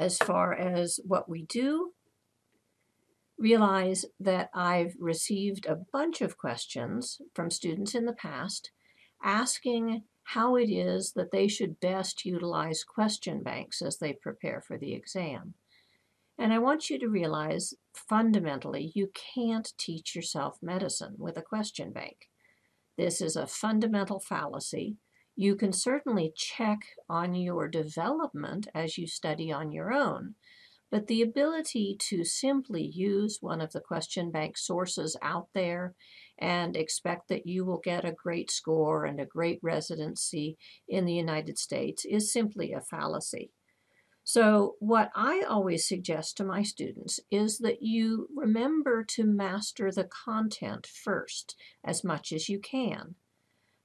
as far as what we do, realize that I've received a bunch of questions from students in the past asking how it is that they should best utilize question banks as they prepare for the exam. And I want you to realize, fundamentally, you can't teach yourself medicine with a question bank. This is a fundamental fallacy. You can certainly check on your development as you study on your own, but the ability to simply use one of the question bank sources out there and expect that you will get a great score and a great residency in the United States is simply a fallacy. So what I always suggest to my students is that you remember to master the content first as much as you can.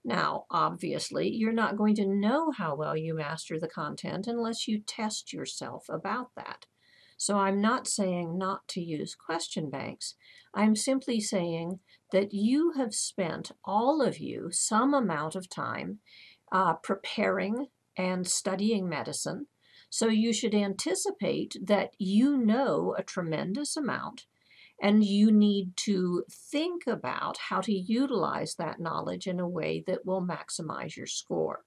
Now, obviously, you're not going to know how well you master the content unless you test yourself about that. So I'm not saying not to use question banks. I'm simply saying that you have spent, all of you, some amount of time preparing and studying medicine. So you should anticipate that you know a tremendous amount, and you need to think about how to utilize that knowledge in a way that will maximize your score.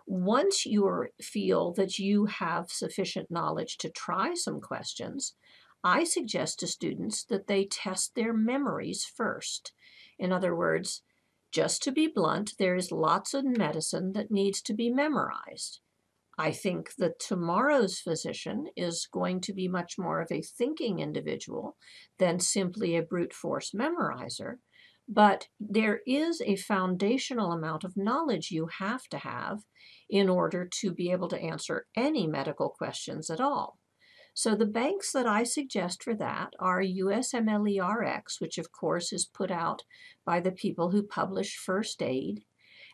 Once you feel that you have sufficient knowledge to try some questions, I suggest to students that they test their memories first. In other words, just to be blunt, there is lots of medicine that needs to be memorized. I think that tomorrow's physician is going to be much more of a thinking individual than simply a brute force memorizer. But there is a foundational amount of knowledge you have to have in order to be able to answer any medical questions at all. So the banks that I suggest for that are USMLE RX, which of course is put out by the people who publish First Aid,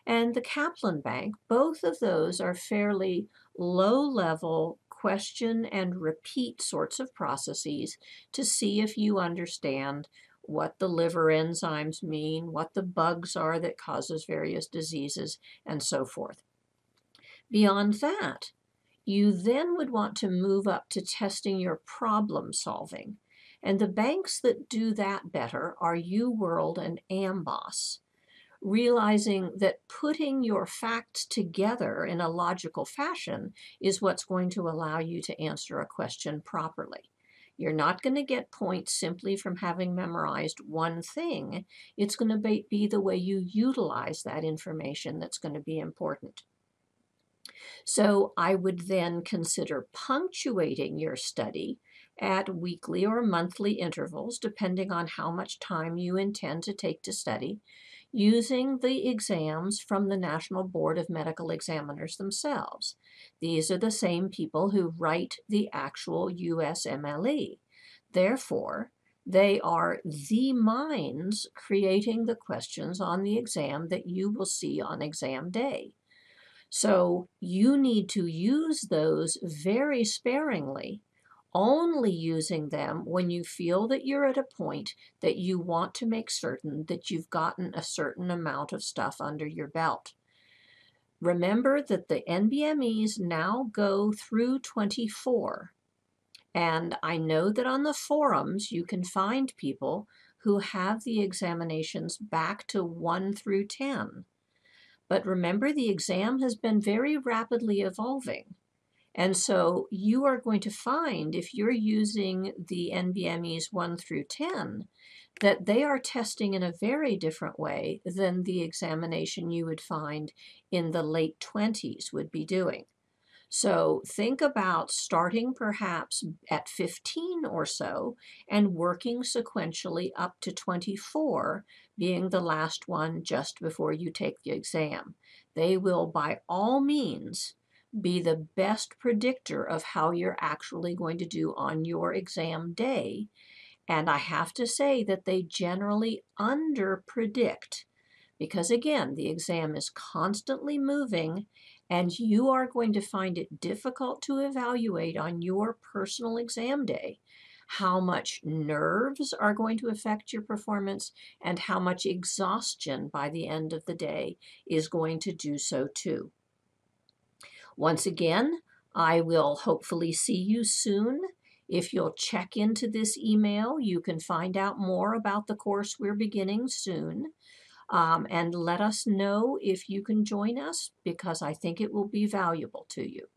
and the Kaplan Bank. Both of those are fairly low-level question and repeat sorts of processes to see if you understand what the liver enzymes mean, what the bugs are that causes various diseases, and so forth. Beyond that, you then would want to move up to testing your problem solving. And the banks that do that better are UWorld and AMBOSS, realizing that putting your facts together in a logical fashion is what's going to allow you to answer a question properly. You're not going to get points simply from having memorized one thing. It's going to be the way you utilize that information that's going to be important. So I would then consider punctuating your study at weekly or monthly intervals, depending on how much time you intend to take to study, using the exams from the National Board of Medical Examiners themselves. These are the same people who write the actual USMLE. Therefore, they are the minds creating the questions on the exam that you will see on exam day. So you need to use those very sparingly, only using them when you feel that you're at a point that you want to make certain that you've gotten a certain amount of stuff under your belt. Remember that the NVMEs now go through 24. And I know that on the forums you can find people who have the examinations back to 1 through 10. But remember, the exam has been very rapidly evolving. And so you are going to find, if you're using the NVMEs 1 through 10, that they are testing in a very different way than the examination you would find in the late 20s would be doing. So think about starting perhaps at 15 or so and working sequentially up to 24, being the last one just before you take the exam. They will by all means be the best predictor of how you're actually going to do on your exam day. And I have to say that they generally underpredict, because again, the exam is constantly moving and you are going to find it difficult to evaluate on your personal exam day how much nerves are going to affect your performance and how much exhaustion by the end of the day is going to do so too. Once again, I will hopefully see you soon. If you'll check into this email, you can find out more about the course we're beginning soon. And let us know if you can join us, because I think it will be valuable to you.